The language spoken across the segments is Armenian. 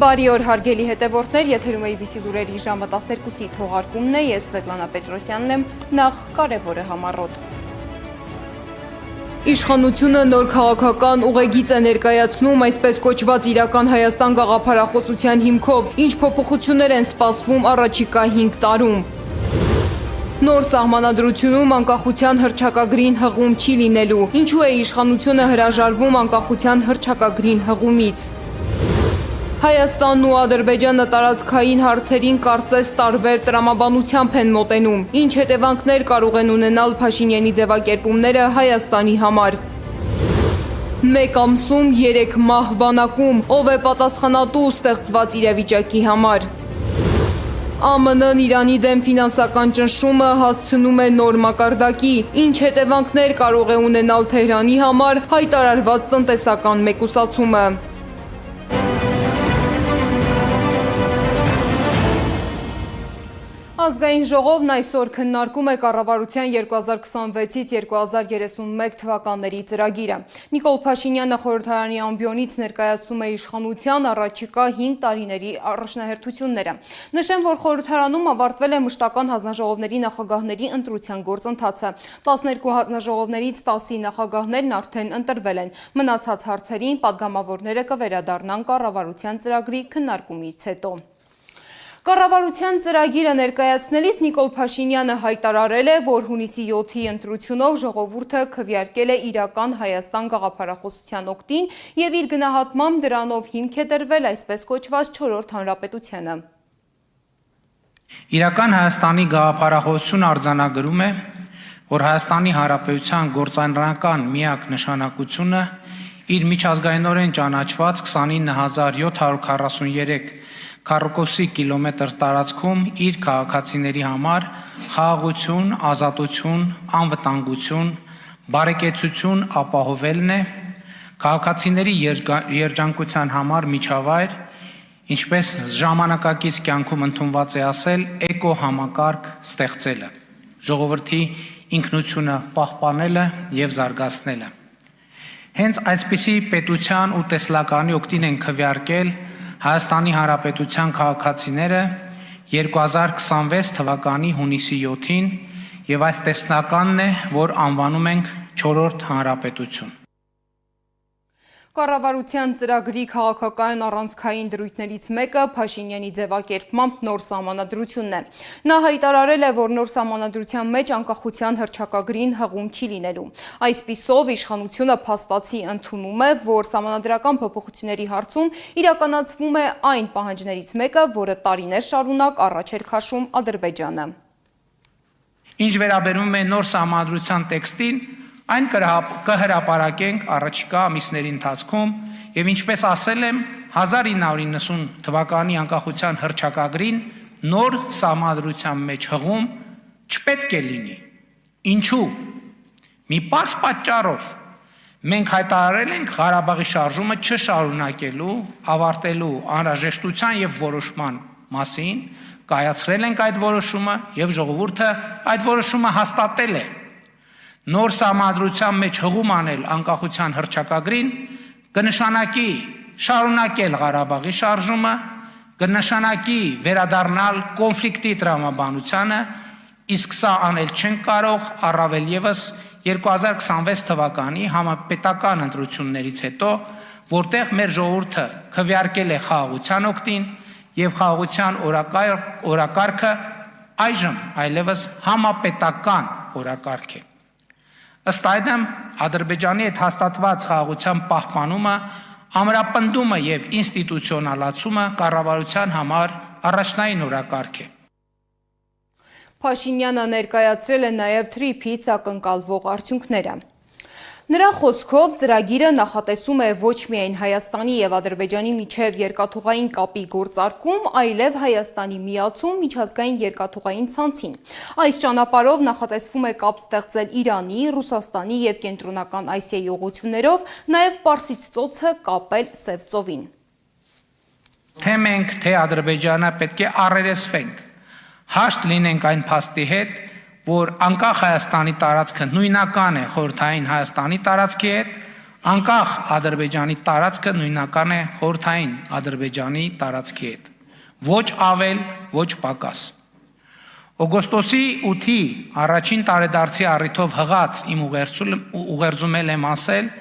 Բարի օր հարգելի հետևորդներ, եթերում է IBC լուրերի ժամը 12-ի թողարկումն է, ես Սվետլանա Պետրոսյանն եմ, նախ կարևորը համառոտ։ Իշխանությունը նոր քաղաքական ուղեգիծ է ներկայացնում այսպես կոչված իրական Հայաստան գաղափարախոսության հիմքով, ինչ փոփոխություններ են սպասվում առաջիկա 5 տարում։ Նոր սահմանադրությունում անկախության հռչակագրին հղում չի լինելու, ինչու է իշխանությունը հրաժարվում անկախության հռչակագրին հղումից։ Հայաստանն ու Ադրբեջանը տարածքային հարցերին կարծես տարբեր տրամաբանությամբ են մոտենում, ինչ հետևանքներ կարող են ունենալ Փաշինյանի ձևակերպումները Հայաստանի համար։ Մեկ ամսում 3 մահ բանակում, ով է պատասխանատու ստեղծված իրավիճակի համար։ ԱՄՆ-ն Իրանի դեմ ֆինանսական ճնշումը հասցնում է նոր մակարդակի, ինչ հետևանքներ կարող է ունենալ Թեհրանի համար հայտարարված տնտեսական մեկուսացումը։ Ազգային ժողովն այսօր քննարկում է կառավարության 2026-ից 2031 թվականների ծրագիրը։ Նիկոլ Փաշինյանը խորհրդարանի ամբիոնից ներկայացնում է իշխանության առաջիկա 5 տարիների առաջնահերթությունները։ Նշեմ, որ խորհրդարանում ավարտվել է մշտական հանձնաժողովների նախագահների ընտրության գործընթացը։ 12 հանձնաժողովներից 10-ի նախագահներն արդեն ընտրվել են։ Մնացած հարցերին պատգամավորները կվերադառնան կառավարության ծրագրի քննարկումից հետո։ Կառավարության ծրագիրը ներկայացնելիս Նիկոլ Փաշինյանը հայտարարել է, որ հունիսի 7-ի ընտրությունով ժողովուրդը քվեարկել է իրական Հայաստան գաղափարախոսության օգտին եւ իր գնահատմամբ դրանով հիմք է դրվել այսպես կոչված 4-րդ հանրապետությանը։ Իրական Հայաստանի գաղափարախոսությունը արձանագրում է, որ Հայաստանի Հանրապետության գործնական միակ նշանակությունը իր միջազգայինորեն ճանաչված 29743 քառակուսի կիլոմետր տարածքում իր քաղաքացիների համար խաղաղություն, ազատություն, անվտանգություն, բարեկեցություն ապահովելն է, քաղաքացիների երջանկության համար միջավայր, ինչպես ժամանակակից կյանքում ընդունված է ասել, էկո համակարգ ստեղծելը, ժողովրդի ինքնությունը պահպանելը եւ զարգացնելը։ Հենց այսպիսի պետության ու տեսլականի օգտին են քվեարկել Հայաստանի Հանրապետության քաղաքացիները 2026 թվականի հունիսի 7-ին եւ այս տեսլականն է, որ անվանում ենք 4-րդ հանրապետություն։ Կառավարության ծրագրի քաղաքական առանցքային դրույթներից մեկը Փաշինյանի ձևակերպմամբ նոր սահմանադրությունն է։ Նա հայտարարել է, որ նոր սահմանադրության մեջ անկախության հռչակագրին հղում չի լինելու։ Այսպիսով իշխանությունը փաստացի ընդունում է, որ սահմանադրական փոփոխությունների հարցում իրականացվում է այն պահանջներից մեկը, որը տարիներ շարունակ առաջ էր քաշում Ադրբեջանը։ Ինչ վերաբերում է նոր սահմանադրության տեքստին, այն կհրապարակենք առաջիկա ամիսների ընթացքում եւ ինչպես ասել եմ 1990 թվականի անկախության հռչակագրին նոր սահմանադրության մեջ հղում չպետք է լինի։ Ինչու՞։ Մի պարզ պատճառով մենք հայտարարել ենք Ղարաբաղի շարժումը չշարունակելու, ավարտելու անհրաժեշտության եւ որոշման մասին, կայացրել ենք այդ որոշումը եւ ժողովուրդը այդ որոշումը հաստատել է։ Նոր սահմանադրության մեջ հղում անել անկախության հռչակագրին կնշանակի շարունակել Ղարաբաղի շարժումը, կնշանակի վերադառնալ կոնֆլիկտի տրամաբանությանը, իսկ սա անել չեն կարող առավել եւս 2026 թվականի համապետական ընտրություններից հետո, որտեղ մեր ժողովուրդը քվեարկել է խաղաղության օգտին եւ խաղաղության օրակարգը այժմ այլևս համապետական օրակարգ է։ Ըստ այդմ Ադրբեջանի հետ հաստատված խաղաղության պահպանումը, ամրապնդումը եւ ինստիտուցիոնալացումը կառավարության համար առաջնային օրակարգ է։ Փաշինյանը ներկայացրել է նաեւ թրիփից ակնկալվող արդյունքները։ Նրա խոսքով ծրագիրը նախատեսում է ոչ միայն Հայաստանի եւ Ադրբեջանի միջև երկաթուղային կապի գործարկում, այլև Հայաստանի միացում միջազգային երկաթուղային ցանցին։ Այս ճանապարհով նախատեսվում է կապ ստեղծել Իրանի, Ռուսաստանի եւ Կենտրոնական Ասիայի ուղղություններով, նաեւ Պարսից ծոցը կապել Սև ծովին։ Թե մենք, թե Ադրբեջանը պետք է առերեսվենք, հաշտ լինենք այն փաստի հետ, որ անկախ Հայաստանի տարածքը նույնական է խորհրդային Հայաստանի տարածքի հետ, Անկախ Ադրբեջանի տարածքը նույնական է խորհրդային Ադրբեջանի տարածքի հետ։ Ոչ ավել, ոչ պակաս։ Օգոստոսի 8-ի առաջին տարեդարձի առիթով հղած իմ ուղերձում եմ ասել,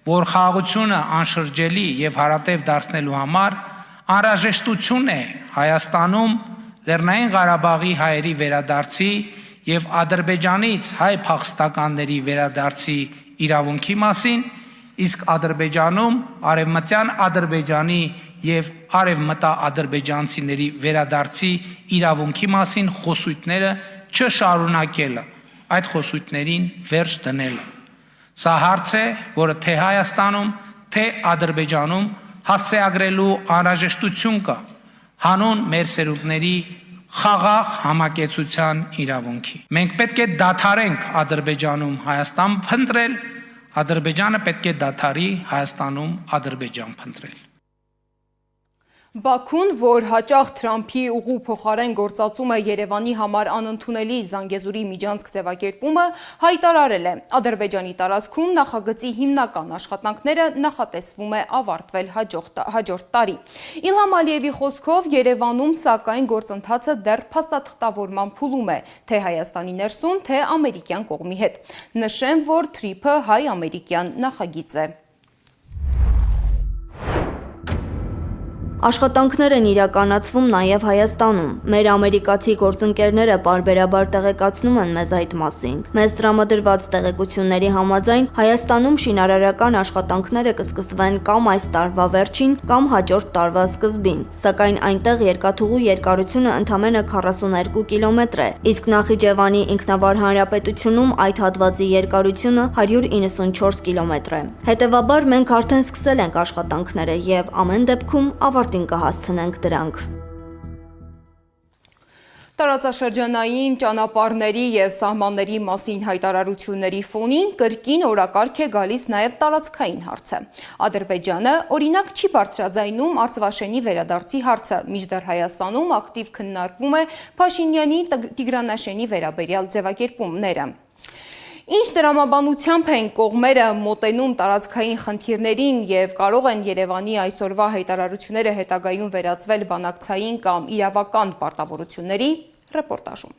որ խաղաղությունը անշրջելի եւ հարատև դարձնելու համար անհրաժեշտություն է Հայաստանում Լեռնային Ղարաբաղի հայերի վերադարձի եւ Ադրբեջանից հայ փախստականների վերադարձի իրավունքի մասին, իսկ Ադրբեջանում արևմտյան Ադրբեջանի եւ արևմտաադրբեջանցիների վերադարձի իրավունքի մասին խոսույթները չշարունակելը, այդ խոսույթներին վերջ դնելը։ Սա հարց է, որը թե Հայաստանում, թե Ադրբեջանում հասցեագրելու անհրաժեշտություն կա հանուն մեր սերունդների խաղաղ համակեցության իրավունքի։ Մենք պետք է դադարենք Ադրբեջանում Հայաստան փնտրել, Ադրբեջանը պետք է դադարի Հայաստանում Ադրբեջան փնտրել։ Բաքուն, որ հաճախ Թրամփի ուղու փոխարեն գործածում է Երևանի համար անընդունելի Զանգեզուրի միջանցք ձևակերպումը, հայտարարել է Ադրբեջանի տարածքում նախագծի հիմնական աշխատանքները նախատեսվում է ավարտվել հաջորդ տարի։ Իլհամ Ալիևի խոսքով Երևանում սակայն գործընթացը դեռ փաստաթղթավորման փուլում է, թե Հայաստանի ներսում, թե ամերիկյան կողմի հետ։ Նշեմ, որ թրիփը հայ-ամերիկյան նախագիծ է։ Աշխատանքներ են իրականացվում նաև Հայաստանում։ Մեր ամերիկացի գործընկերները պարբերաբար տեղեկացնում են մեզ այդ մասին։ Մեզ տրամադրված տեղեկությունների համաձայն Հայաստանում շինարարական աշխատանքները կսկսվեն կամ այս տարվա վերջին, կամ հաջորդ տարվա սկզբին։ Սակայն այնտեղ երկաթուղու երկարությունը ընդամենը 42 կիլոմետր է, իսկ Նախիջևանի ինքնավար հանրապետությունում այդ հատվածի երկարությունը 194 կիլոմետր է։ Հետևաբար մենք արդեն սկսել ենք աշխատանքները եւ ամեն դեպքում ավարտին կհասցնենք դրանք։ Տարածաշրջանային ճանապարհների եւ սահմանների մասին հայտարարությունների ֆոնին կրկին օրակարգ է գալիս նաեւ տարածքային հարցը։ Ադրբեջանը օրինակ չի բարձրաձայնում Արցվաշենի վերադարձի հարցը, մինչդեռ Հայաստանում ակտիվ քննարկվում է Փաշինյանի Տիգրանաշենի վերաբերյալ ձևակերպումները։ Ինչ դրամաբանությամբ են կողմերը մոտենում տարածքային խնդիրներին եւ կարող են Երևանի այսօրվա հայտարարությունները հետագայում վերածվել բանակցային կամ իրավական պարտավորությունների, ռեպորտաժում։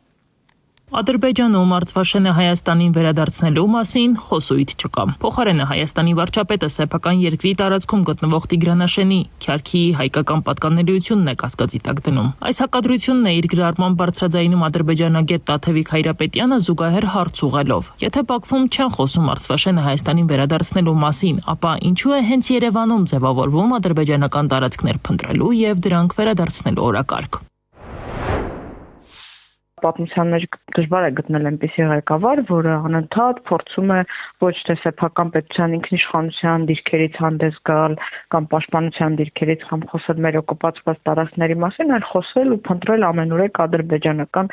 Ադրբեջանում Արցվաշենը Հայաստանին վերադարձնելու մասին խոսույթ չկա։ Փոխարենը Հայաստանի վարչապետը սեփական երկրի տարածքում գտնվող Տիգրանաշենի Քյարքիի հայկական պատկանելիությունն է կասկածի տակ դնում։ Այս հակադրությունն է իր գրառման բարձրաձայնում ադրբեջանագետ Տաթևիկ Հայրապետյանը զուգահեռ հարց ուղղելով։ Եթե Բաքվում չեն խոսում Արցվաշենը Հայաստանին վերադարձնելու մասին, ապա ինչու է հենց Երևանում ձևավորվում ադրբեջանական տարածքներ փնտրելու եւ դրանք վերադարձնելու օրակարգ։ Պատմության մեջ դժվար է գտնել այնպիսի ղեկավար, որը անընդհատ փորձում է ոչ թե սեփական պետության ինքնիշխանության դիրքերից հանդես գալ կամ պաշտպանության դիրքերից կամ խոսել մեր օկուպացված տարածքների մասին, այլ խոսել ու փնտրել ամենուրեք ադրբեջանական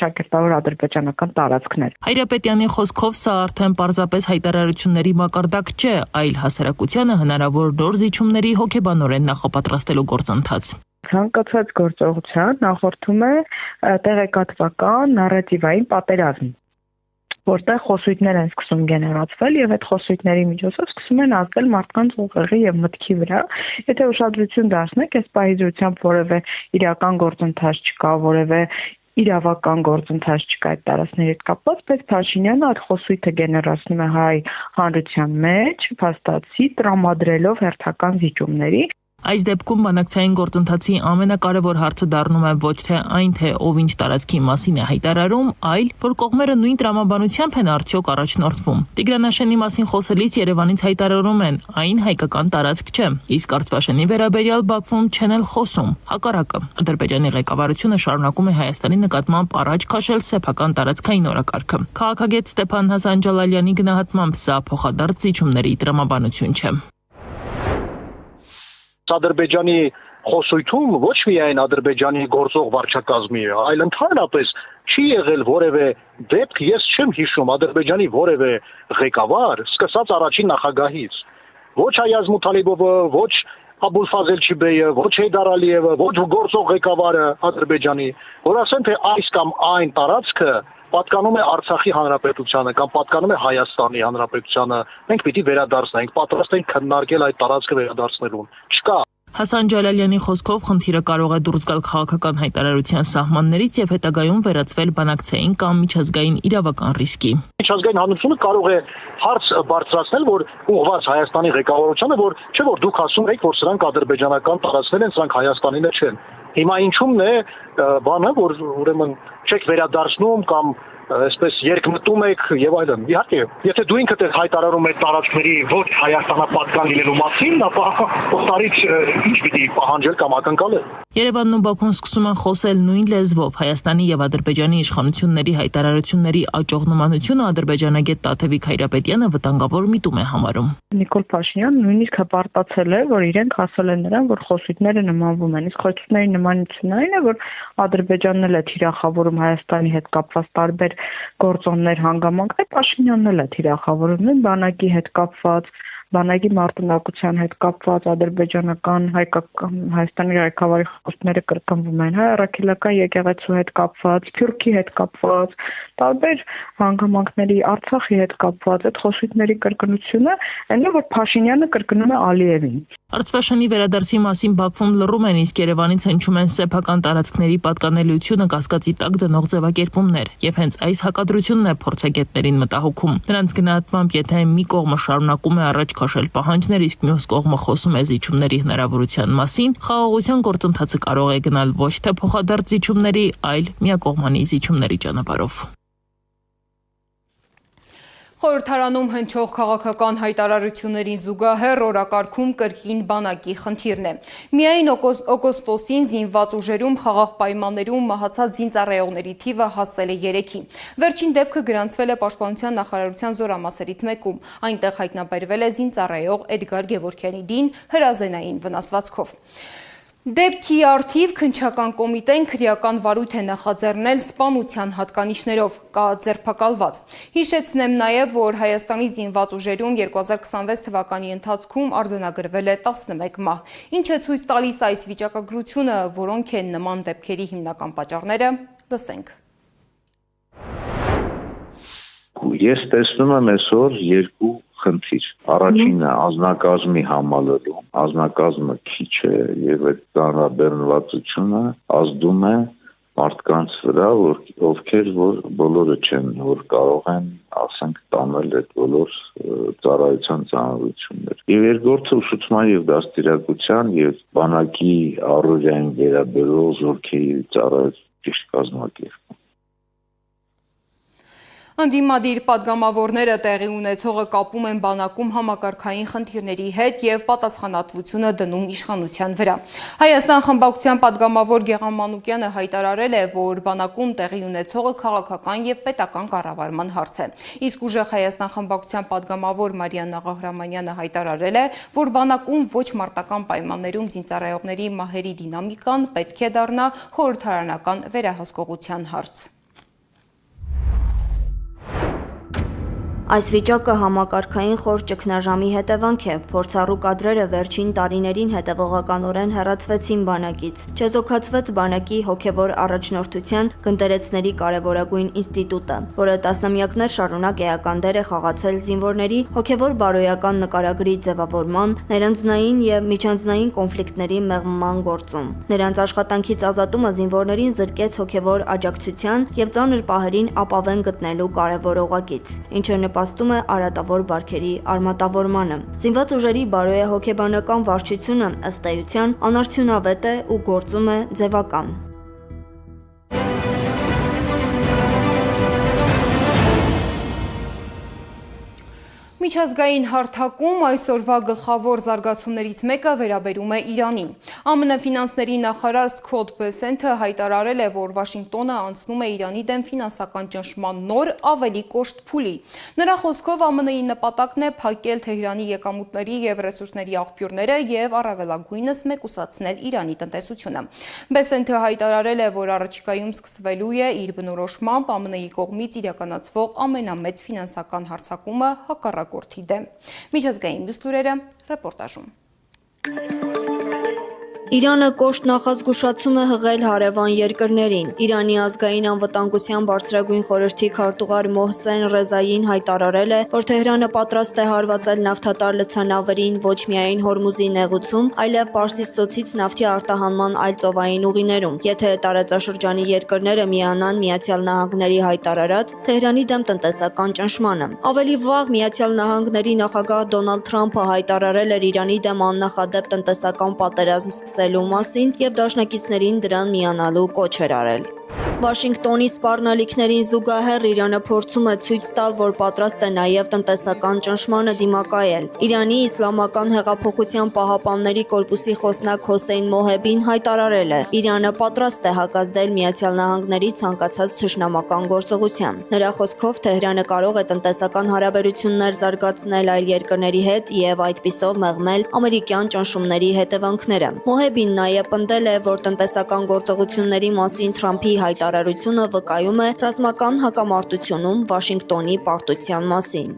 ճակերտավոր ադրբեջանական տարածքներ։ Հայրապետյանի խոսքով սա արդեն պարզապես հայտարարությունների մակարդակ չէ, այլ հասարակությանը հնարավոր նոր զիջումների հոգեբանորեն նախապատրաստելու գործընթաց։ Ցանկացած գործողության նախորդում է տեղեկատվական նարատիվային պատերազմ, որտեղ խոսույթներ են սկսում գեներացվել եւ այդ խոսույթների միջոցով սկսում են ազդել մարդկանց ուղեղի եւ մտքի վրա։ Եթե ուշադրություն դարձնեք, այս պահիձրությամբ որևէ իրական գործընթաց չկա, որևէ իրավական գործընթաց չկա այդ տարածքների հետ կապված, բայց Փաշինյանը այդ խոսույթը գեներացնում է հայ հանրության մեջ, փաստացի տրամադրելով հերթական զիջումների։ Այս դեպքում բանակցային գործընթացի ամենակարևոր հարցը դառնում է ոչ թե այն, թե ով ինչ տարածքի մասին է հայտարարում, այլ որ կողմերը նույն տրամաբանությամբ են արդյոք առաջնորդվում։ Տիգրանաշենի մասին խոսելիս Երևանից հայտարարում են, այն հայկական տարածք չէ, իսկ Արցվաշենի վերաբերյալ Բաքվում չեն էլ խոսում։ Հակառակը, Ադրբեջանի ղեկավարությունը շարունակում է Հայաստանի նկատմամբ առաջ քաշել սեփական տարածքային օրակարգը։ Քաղաքագետ Ստեփան Հասան Ջալալյանի գնահատմամբ սա փոխադարձ զիջումների տրամաբանություն չէ։ Ադրբեջանի խոսույթում ոչ միայն Ադրբեջանի գործող վարչակազմի, այլ ընդհանրապես չի եղել որևէ դեպք, ես չեմ հիշում Ադրբեջանի որևէ ղեկավար, սկսած առաջին նախագահից, ոչ Այազ Մութալիբովը, ոչ Աբուլֆազել Չիբեյը, ոչ Հեյդար Ալիևը, ոչ գործող ղեկավարը Ադրբեջանի, որ ասեն թե այս կամ այն տարածքը պատկանում է Արցախի հանրապետությանը կամ պատկանում է Հայաստանի հանրապետությանը, մենք պիտի վերադարձնենք, պատրաստ ենք քննարկել այդ տարածքը վերադարձնելուն։ Չկա Հասան Ջալալյանի խոսքով խնդիրը կարող է դուրս գալ քաղաքական հայտարարության սահմաններից եւ հետագայում վերածվել բանակցային կամ միջազգային իրավական ռիսկի։ Միջազգային հանրությունը կարող է հարց բարձրացնել, որ ուղղված Հայաստանի ղեկավարությանը, որ չէ որ դուք ասում եք, որ սրանք ադրբեջանական տարածքներ են, սրանք Հայաստանինը չեն։ Հիմա ինչումն է բանը, որ ուրեմն չեք վերադարձնում կամ այսպես երկմտում եք եւ այլն։ Իհարկե, եթե դու ինքդ ես հայտարարում այդ տարածքների ոչ հայաստանապատկան լինելու մասին, ապա օտարից ինչ պիտի պահանջել կամ ակնկալել։ Երևանն ու Բաքուն սկսում են խոսել նույն լեզվով։ Հայաստանի եւ Ադրբեջանի իշխանությունների հայտարարությունների աճող նմանությունը ադրբեջանագետ Տաթևիկ Հայրապետյանը վտանգավոր միտում է համարում։ Նիկոլ Փաշինյանը նույնիսկ հպարտացել է, որ իրենք ասել են նրան, որ խոսույթները նմանվում են։ Իսկ խոսույթների նմանությունն այն է, որ Ադրբեջանն էլ է թիրախավորում Հայաստանի հետ կապված տարբեր գործոններ, հանգամանքներ, Փաշինյանն էլ է թիրախավորում նույն բանակի հետ կապված, բանակի մարտունակության հետ կապված ադրբեջանական Հայաստանի ղեկավարի խոսքերը կրկնվում են, հայ առաքելական եկեղեցու հետ կապված, Թուրքի հետ կապված, տարբեր հանգամանքների Արցախի հետ կապված այդ խոսքերի կրկնությունը այն է, որ Փաշինյանը կրկնում է Ալիևին։ Արցախի վերադարձի մասին Բաքվում լռում են, իսկ Երևանից հնչում են սեփական տարածքների պատկանելիությունը կասկածի տակ դնող ձևակերպումներ, եւ հենց այս հակադրությունն է փորձագետներին մտահոգում։ Նրանց գնահատմամբ, եթե մի կողմը շարունակում է առաջ քաշել պահանջներ, իսկ մյուս կողմը խոսում է զիջումների հնարավորության մասին, խաղաղության գործընթացը կարող է գնալ ոչ թե փոխադարձ զիջումների, այլ միակողմանի զիջումների ճանապարհով։ Խորհրդարանում հնչող քաղաքական հայտարարություններին զուգահեռ օրակարգում կրկին բանակի խնդիրն է։ Միայն օգոստոսին զինված ուժերում խաղաղ պայմաններում մահացած զինծառայողների թիվը հասել է 3-ի։ Վերջին դեպքը գրանցվել է Պաշտպանության նախարարության զորամասերից մեկում։ Այնտեղ հայտնաբերվել է զինծառայող Էդգար Գևորգյանի հրազենային վնասվածքով։ Դեպքի արդիվ քննչական կոմիտեն քրեական վարույթ է նախաձեռնել սպանության հատկանիշներով, կա ձերբակալված։ Հիշեցնեմ նաև, որ Հայաստանի զինված ուժերում 2026 թվականի ընթացքում արձանագրվել է 11 մահ։ Ինչ է ցույց տալիս այս վիճակագրությունը, որոնք են նման դեպքերի հիմնական պատճառները, լսենք։ Ես տեսնում եմ այսօր երկու խնդիր։ Առաջինը ազնագազմի համալրում, ազնագազմը քիչ է եւ այդ ծանրաբեռնվածությունը ազդում է մարդկանց վրա, ովքեր որ բոլորը չեն, որ կարող են, ասենք, տանել այդ բոլոր ծառայության ծանրությունները։ Եվ երկրորդը ուսուցման եւ դաստիարակության եւ բանակի առօրյային վերաբերող զորքերի ծառայության ճիշտ կազմակերպում։ Ընդդիմադիր պատգամավորները տեղի ունեցողը կապում են բանակում համակարգային խնդիրների հետ եւ պատասխանատվությունը դնում իշխանության վրա։ Հայաստան խմբակցության պատգամավոր Գեղամ Մանուկյանը հայտարարել է, որ բանակում տեղի ունեցողը քաղաքական եւ պետական կառավարման հարց է։ Իսկ ուժեղ Հայաստան խմբակցության պատգամավոր Մարիան Աղահրամանյանը հայտարարել է, որ բանակում ոչ մարտական պայմաններում զինծառայողների մահերի դինամիկան պետք է դառնա խորհրդարանական վերահսկողության հարց։ Այս վիճակը համակարգային խոր ճգնաժամի հետևանք է։ Փորձառու կադրերը վերջին տարիներին հետևողականորեն հեռացվեցին բանակից։ Չեզոքացվեց բանակի հոգևոր առաջնորդության գնդերեցների կարևորագույն ինստիտուտը, որը տասնամյակներ շարունակ էական դեր է խաղացել զինվորների հոգևոր բարոյական նկարագրի ձևավորման, ներանձնային եւ միջանձնային կոնֆլիկտների մեղմման գործում։ Նրանց աշխատանքից ազատումը զինվորներին զրկեց հոգևոր աջակցության եւ ծանր պահերին ապավեն գտնելու կարևոր օղակից, ինչը նպաստում է արատավոր բարքերի արմատավորմանը։ Զինված ուժերի բարոյահոգեբանական վարչությունը ըստ էության անարդյունավետ է ու գործում է ձևական։ Միջազգային հարթակում այսօրվա գլխավոր զարգացումներից մեկը վերաբերում է Իրանին։ ԱՄՆ ֆինանսների նախարար Սքոթ Բեսենթը հայտարարել է, որ Վաշինգտոնը անցնում է Իրանի դեմ ֆինանսական ճնշման նոր ավելի կոշտ փուլի։ Նրա խոսքով ԱՄՆ-ի նպատակն է փակել Թեհրանի եկամուտների եւ ռեսուրսների աղբյուրները եւ առավելագույնս մեկուսացնել Իրանի տնտեսությունը։ Բեսենթը հայտարարել է, որ առաջիկայում սկսվելու է իր բնորոշմամբ ԱՄՆ-ի կողմից իրականացվող ամենամեծ ֆինանսական հարձակումը հակառակորդի դեմ։ Միջազգային մյուս լուրերը ռեպորտաժում։ Իրանը կոշտ նախազգուշացում է հղել հարևան երկրներին։ Իրանի ազգային անվտանգության բարձրագույն խորհրդի քարտուղար Մոհսեն Ռեզային հայտարարել է, որ Թեհրանը պատրաստ է հարվածել նավթատար լցանավերին ոչ միայն Հորմուզի նեղուցում, այլև Պարսից ծոցից նավթի արտահանման այլ ծովային ուղիներում, եթե տարածաշրջանի երկրները միանան Միացյալ Նահանգների հայտարարած Թեհրանի դեմ տնտեսական ճնշմանը։ Ավելի վաղ Միացյալ Նահանգների նախագահ Դոնալդ Թրամփը հայտարարել էր Իրանի դեմ աննախադեպ տնտեսական պատերազմ սկսելու մասին եւ դաշնակիցներին դրան միանալու կոչ էր արել։ Վաշինգտոնի սպառնալիքներին զուգահեռ Իրանը փորձում է ցույց տալ, որ պատրաստ է նաև տնտեսական ճնշմանը դիմակայել։ Իրանի Իսլամական հեղափոխության պահապանների կորպուսի խոսնակ Հոսեյն Մոհեբին հայտարարել է. Իրանը պատրաստ է հակազդել Միացյալ Նահանգների ցանկացած թշնամական գործողության։ Նրա խոսքով Թեհրանը կարող է տնտեսական հարաբերություններ զարգացնել այլ երկրների հետ եւ այդպիսով մեղմել ամերիկյան ճնշումների հետևանքները։ Մոհեբին նաև պնդել է, որ տնտեսական գործողությունների մասին Թրամփի հայտարարությունը վկայում է ռազմական հակամարտությունում Վաշինգտոնի պարտության մասին։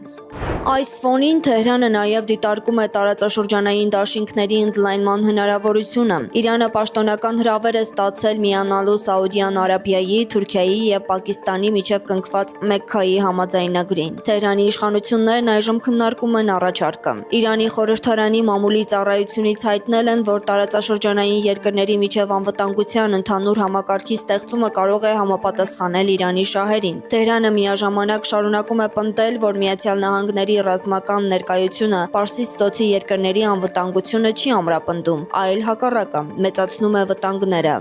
Այս ֆոնին Թեհրանը նաև դիտարկում է տարածաշրջանային դաշինքների ընդլայնման հնարավորությունը։ Իրանը պաշտոնական հրավեր է ստացել միանալու Սաուդյան Արաբիայի, Թուրքիայի եւ Պակիստանի միջև կնքված Մեքքայի համաձայնագրին։ Թեհրանի իշխանություններն այժմ քննարկում են առաջարկը։ Իրանի խորհրդարանի մամուլի ծառայությունից հայտնել են, որ տարածաշրջանային երկրների միջև անվտանգության ընդհանուր համակարգի ստեղծումը կարող է համապատասխանել Իրանի շահերին։ Թեհրանը միաժամանակ շարունակում է պնդել, որ Միացյալ Նահանգների ռազմական ներկայությունը Պարսից ծոցի երկրների անվտանգությունը չի ամրապնդում, այլ հակառակը, մեծացնում է վտանգները։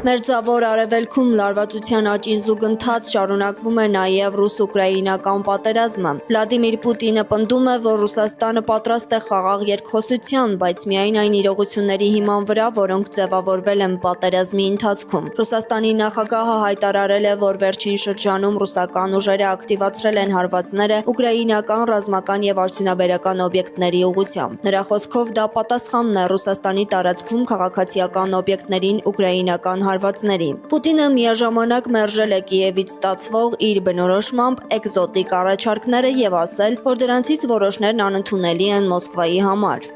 Մերձավոր Արևելքում լարվածության աճին զուգընթաց շարունակվում է նաև ռուս-ուկրաինական պատերազմը։ Վլադիմիր Պուտինը պնդում է, որ Ռուսաստանը պատրաստ է խաղաղ երկխոսության, բայց միայն այն իրողությունների հիման վրա, որոնք ձևավորվել են պատերազմի ընթացքում։ Ռուսաստանի նախագահը հայտարարել է, որ վերջին շրջանում ռուսական ուժերը ակտիվացրել են հարվածները ուկրաինական ռազմական եւ արդյունաբերական օբյեկտների ուղղությամբ։ Նրա խոսքով դա պատասխանն է Ռուսաստանի տարածքում քաղաքացիական օբյեկտներին ուկրաինական հարվածների։ Պուտինը միաժամանակ մերժել է Կիևից ստացվող իր բնորոշմամբ էկզոտիկ առաջարկները եւ ասել, որ դրանցից որոշներն անընդունելի են Մոսկվայի համար։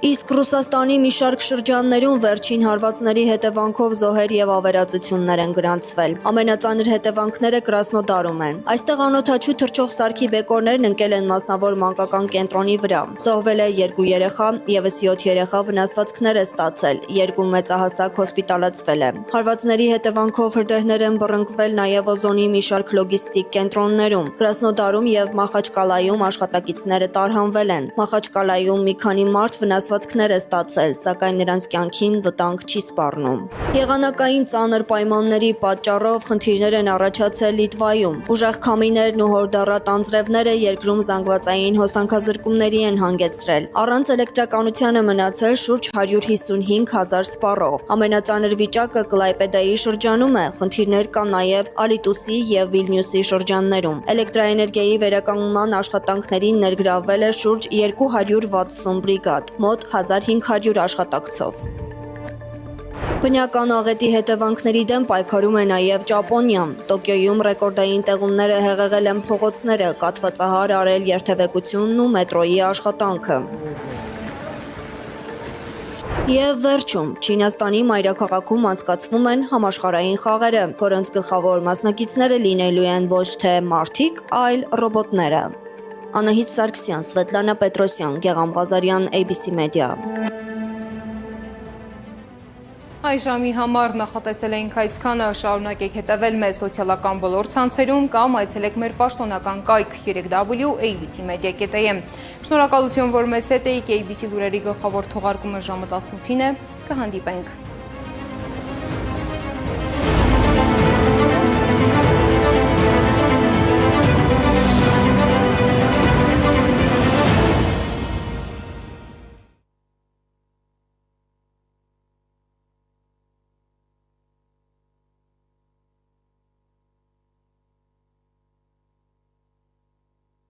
Իսկ Ռուսաստանի մի շարք շրջաններում վերջին հարվածների հետևանքով զոհեր եւ ավերածություններ են գրանցվել։ Ամենածանր հետևանքները Կրասնոդարում են։ Այստեղ անօթաչու թռչող սարքի բեկորներն ընկել են մասնավոր մանկական կենտրոնի վրա։ Զոհվել է 2 երեխա, եւս 7 երեխա վնասվածքներ է ստացել, 2 մեծահասակ հոսպիտալացվել է։ Հարվածների հետևանքով հրդեհներ են բռնկվել նաեւ Օզոնի մի շարք լոգիստիկ կենտրոններում։ Կրասնոդարում եւ Մախաչկալայում աշխատակիցները տարհանվել են։ Մախաչկալայում մի քանի մարդ վնասվածքներ է ստացել, սակայն նրանց կյանքին վտանգ չի սպառնում։ Եղանակային ծանր պայմանների պատճառով խնդիրներ են առաջացել Լիտվայում։ Ուժեղ քամիներն ու հորդառատ անձրևները երկրում զանգվածային հոսանքազրկումների են հանգեցրել։ Առանց էլեկտրականությանը մնացել շուրջ 155,000 սպառող։ Ամենածանր վիճակը Կլայպեդայի շրջանում է, խնդիրներ կան նաև Ալիտուսի եւ Վիլնյուսի շրջաններում։ Էլեկտրաէներգիայի վերականգնման աշխատանքներին ներգրավվել է շուրջ 260 բրիգադ, մոտ 1500 աշխատակցով։ Բնական աղետի հետևանքների դեմ պայքարում է նաև Ճապոնիան։ Տոկիոյում ռեկորդային տեղումները հեղեղել են փողոցները, կաթվածահար արել երթևեկությունն ու մետրոյի աշխատանքը։ Եվ վերջում, Չինաստանի մայրաքաղաքում անցկացվում են համաշխարհային խաղերը, որոնց գլխավոր մասնակիցները լինելու են ոչ թե մարդիկ, այլ ռոբոտները։ Անահիտ Սարգսյան, Սվետլանա Պետրոսյան, Գեղամ Ղազարյան, ABC Media։ Այս ժամի համար նախատեսել էինք այսքանը, շարունակեք հետևել մեզ սոցիալական բոլոր ցանցերում կամ այցելեք մեր պաշտոնական կայք www.abcmedia.am։ Շնորհակալություն, որ մեզ հետ էիք, ABC լուրերի գլխավոր թողարկումը ժամը 18-ին է, կհանդիպենք։